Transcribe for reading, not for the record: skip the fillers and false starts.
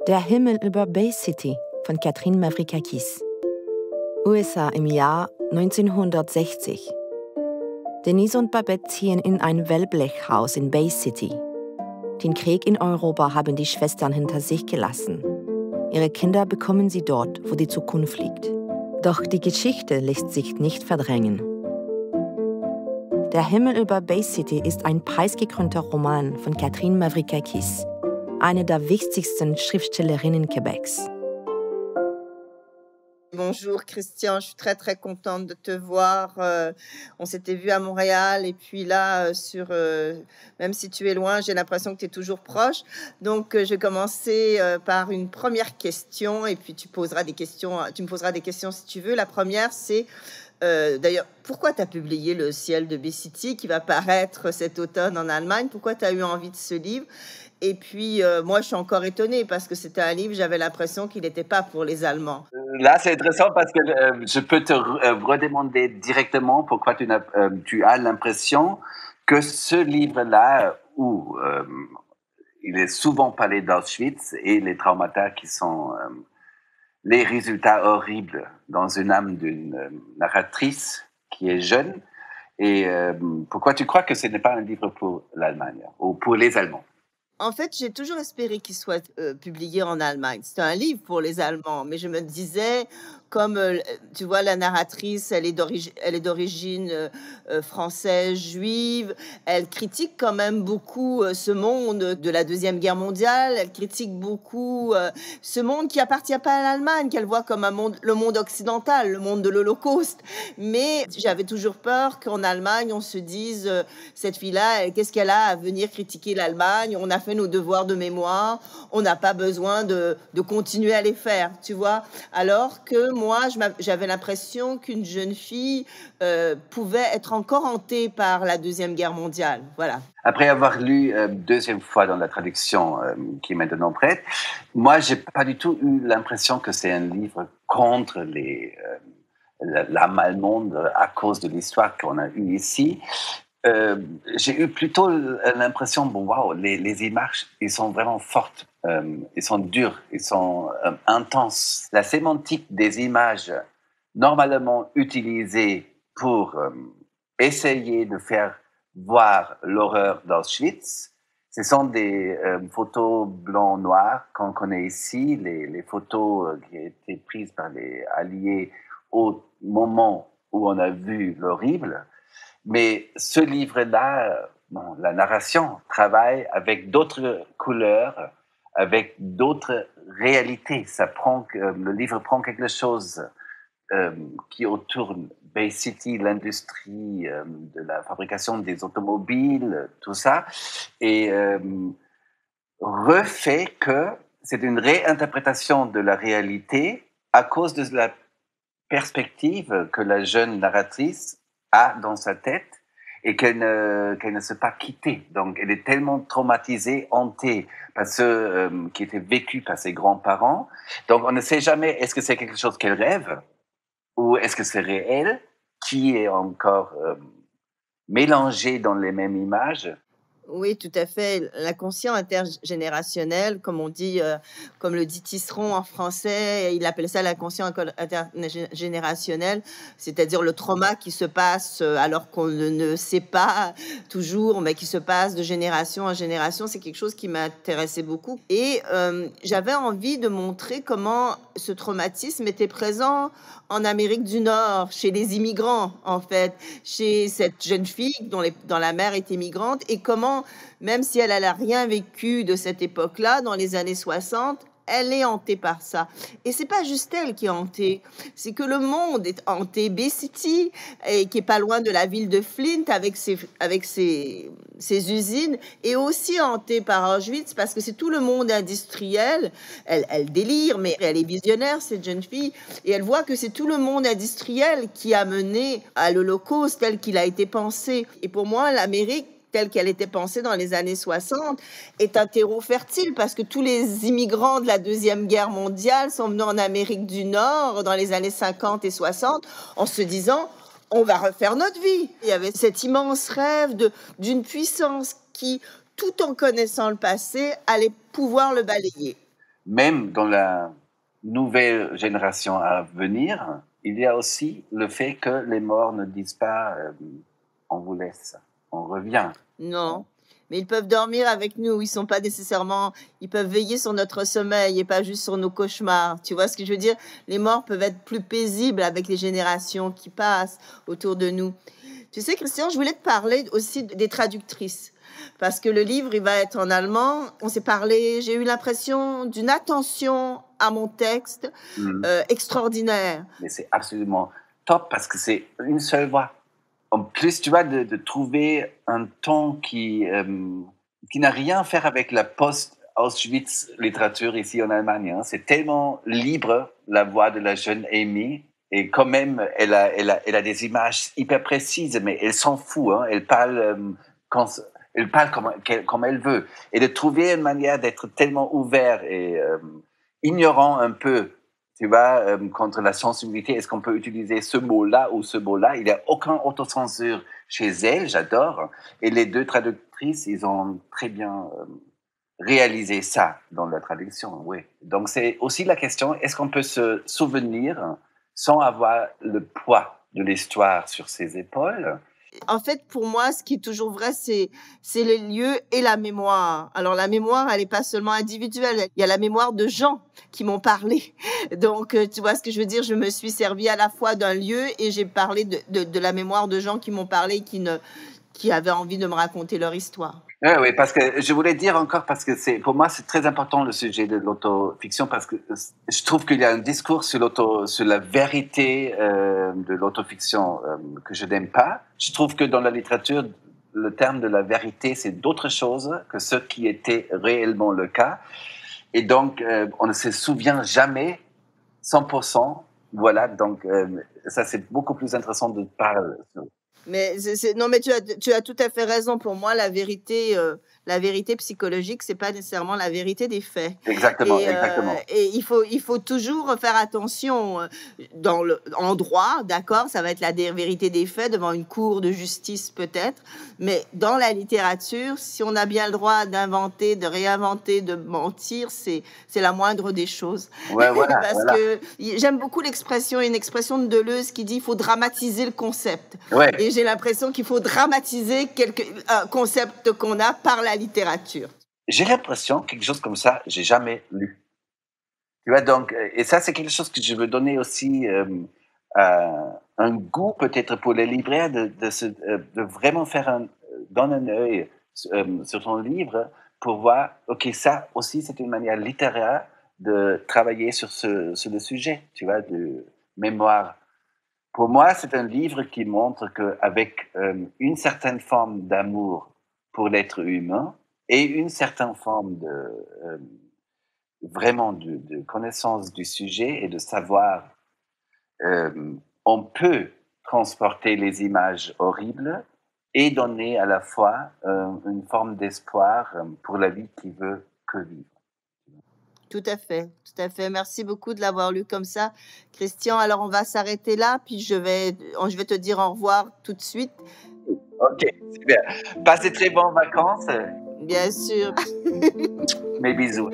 Der Himmel über Bay City von Katrin Mavrakakis. USA im Jahr 1960. Denise und Babette ziehen in ein Wellblechhaus in Bay City. Den Krieg in Europa haben die Schwestern hinter sich gelassen. Ihre Kinder bekommen sie dort, wo die Zukunft liegt. Doch die Geschichte lässt sich nicht verdrängen. Der Himmel über Bay City ist ein preisgekrönter Roman von Katrin Mavrakakis, eine der wichtigsten Schriftstellerinnen Quebecs. Bonjour Christian, je suis très très contente de te voir. On s'était vu à Montréal et puis là, même si tu es loin, j'ai l'impression que tu es toujours proche. Donc je vais commencer par une première question et puis tu me poseras des questions si tu veux. La première, c'est d'ailleurs, pourquoi tu as publié Le ciel de Bay City qui va paraître cet automne en Allemagne? Pourquoi tu as eu envie de ce livre? Et puis, moi, je suis encore étonnée parce que c'était un livre, j'avais l'impression qu'il n'était pas pour les Allemands. Là, c'est intéressant parce que je peux te redemander directement pourquoi tu as l'impression que ce livre-là, où il est souvent parlé d'Auschwitz et les traumata qui sont les résultats horribles dans une âme d'une narratrice qui est jeune, et pourquoi tu crois que ce n'est pas un livre pour l'Allemagne ou pour les Allemands? En fait, j'ai toujours espéré qu'il soit publié en Allemagne. C'est un livre pour les Allemands, mais je me disais, comme tu vois, la narratrice, elle est d'origine française, juive. Elle critique quand même beaucoup ce monde de la Deuxième Guerre mondiale. Elle critique beaucoup ce monde qui appartient pas à l'Allemagne, qu'elle voit comme le monde occidental, le monde de l'Holocauste. Mais j'avais toujours peur qu'en Allemagne, on se dise, cette fille-là, qu'est-ce qu'elle a à venir critiquer l'Allemagne? On a fait nos devoirs de mémoire, on n'a pas besoin de continuer à les faire, tu vois. Alors que moi, j'avais l'impression qu'une jeune fille pouvait être encore hantée par la Deuxième Guerre mondiale. Voilà. Après avoir lu deuxième fois dans la traduction qui est maintenant prête, moi, j'ai pas du tout eu l'impression que c'est un livre contre l'âme allemande à cause de l'histoire qu'on a eue ici. J'ai eu plutôt l'impression, wow, les images, ils sont vraiment fortes, ils sont durs, ils sont intenses. La sémantique des images normalement utilisées pour essayer de faire voir l'horreur d'Auschwitz, ce sont des photos blanc-noir qu'on connaît ici, les photos qui ont été prises par les Alliés au moment où on a vu l'horrible. Mais ce livre-là, la narration travaille avec d'autres couleurs, avec d'autres réalités. Le livre prend quelque chose qui autour Bay City, l'industrie de la fabrication des automobiles, tout ça, et refait que c'est une réinterprétation de la réalité à cause de la perspective que la jeune narratrice a dans sa tête et qu'elle ne s'est pas quittée. Donc, elle est tellement traumatisée, hantée par ce qui était vécu par ses grands-parents. Donc, on ne sait jamais, est-ce que c'est quelque chose qu'elle rêve ou est-ce que c'est réel, qui est encore mélangé dans les mêmes images. Oui, tout à fait. L'inconscient intergénérationnel, comme on dit, comme le dit Tisseron en français, il appelle ça l'inconscient intergénérationnel, c'est-à-dire le trauma qui se passe alors qu'on ne sait pas toujours, mais qui se passe de génération en génération. C'est quelque chose qui m'intéressait beaucoup. Et j'avais envie de montrer comment ce traumatisme était présent en Amérique du Nord, chez les immigrants, en fait, chez cette jeune fille dont la mère était migrante, et comment, même si elle n'a rien vécu de cette époque-là, dans les années 60, elle est hantée par ça. Et c'est pas juste elle qui est hantée, c'est que le monde est hanté. Bay City, qui est pas loin de la ville de Flint, avec ses usines, est aussi hantée par Auschwitz, parce que c'est tout le monde industriel. Elle délire, mais elle est visionnaire, cette jeune fille, et elle voit que c'est tout le monde industriel qui a mené à l'Holocauste tel qu'il a été pensé. Et pour moi, l'Amérique, telle qu'elle était pensée dans les années 60, est un terreau fertile parce que tous les immigrants de la Deuxième Guerre mondiale sont venus en Amérique du Nord dans les années 50 et 60 en se disant « on va refaire notre vie ». Il y avait cet immense rêve d'une puissance qui, tout en connaissant le passé, allait pouvoir le balayer. même dans la nouvelle génération à venir, il y a aussi le fait que les morts ne disent pas on vous laisse, on revient. Non, mais ils peuvent dormir avec nous. Ils sont pas nécessairement. Ils peuvent veiller sur notre sommeil et pas juste sur nos cauchemars. Tu vois ce que je veux dire? Les morts peuvent être plus paisibles avec les générations qui passent autour de nous. Tu sais, Christian, je voulais te parler aussi des traductrices. Parce que le livre, il va être en allemand. On s'est parlé, j'ai eu l'impression d'une attention à mon texte extraordinaire. Mais c'est absolument top parce que c'est une seule voix. En plus, tu vois, de trouver un ton qui n'a rien à faire avec la post-Auschwitz littérature ici en Allemagne. Hein. C'est tellement libre, la voix de la jeune Amy. Et quand même, elle a des images hyper précises, mais elle s'en fout. Hein. Elle parle, comme elle veut. Et de trouver une manière d'être tellement ouvert et ignorant un peu, tu vois, contre la sensibilité, est-ce qu'on peut utiliser ce mot-là ou ce mot-là? Il n'y a aucune autocensure chez elle, j'adore. Et les deux traductrices, ils ont très bien réalisé ça dans la traduction, oui. Donc c'est aussi la question, est-ce qu'on peut se souvenir sans avoir le poids de l'histoire sur ses épaules? En fait, pour moi, ce qui est toujours vrai, c'est les lieux et la mémoire. Alors, la mémoire, elle n'est pas seulement individuelle. Il y a la mémoire de gens qui m'ont parlé. Donc, tu vois ce que je veux dire? Je me suis servi à la fois d'un lieu et j'ai parlé de la mémoire de gens qui m'ont parlé, qui avaient envie de me raconter leur histoire. Oui, parce que je voulais dire encore, parce que pour moi, c'est très important le sujet de l'autofiction, parce que je trouve qu'il y a un discours sur la vérité de l'autofiction que je n'aime pas. Je trouve que dans la littérature, le terme de la vérité, c'est d'autres choses que ce qui était réellement le cas. Et donc, on ne se souvient jamais 100%. Voilà, donc ça, c'est beaucoup plus intéressant de parler. Mais non, mais tu as tout à fait raison. Pour moi, la vérité psychologique, c'est pas nécessairement la vérité des faits. Exactement, exactement. Et il faut toujours faire attention en droit, d'accord? Ça va être la vérité des faits devant une cour de justice peut-être. Mais dans la littérature, si on a bien le droit d'inventer, de réinventer, de mentir, c'est la moindre des choses. Ouais, voilà, Parce que j'aime beaucoup une expression de Deleuze qui dit il faut dramatiser le concept. Ouais. Et j'ai l'impression qu'il faut dramatiser un concept qu'on a par la littérature. J'ai l'impression, quelque chose comme ça, j'ai jamais lu. Tu vois, donc, et ça, c'est quelque chose que je veux donner aussi un goût peut-être pour les libraires de vraiment donner un œil sur ton livre pour voir, ok, ça aussi, c'est une manière littéraire de travailler sur le sujet, tu vois, de mémoire. Pour moi, c'est un livre qui montre qu'avec une certaine forme d'amour pour l'être humain et une certaine forme vraiment de connaissance du sujet et de savoir, on peut transporter les images horribles et donner à la fois une forme d'espoir pour la vie qui veut que vivre. Tout à fait, tout à fait. Merci beaucoup de l'avoir lu comme ça, Christian. Alors, on va s'arrêter là, puis je vais te dire au revoir tout de suite. Ok, super. Passez très bonnes vacances. Bien sûr. Mes bisous.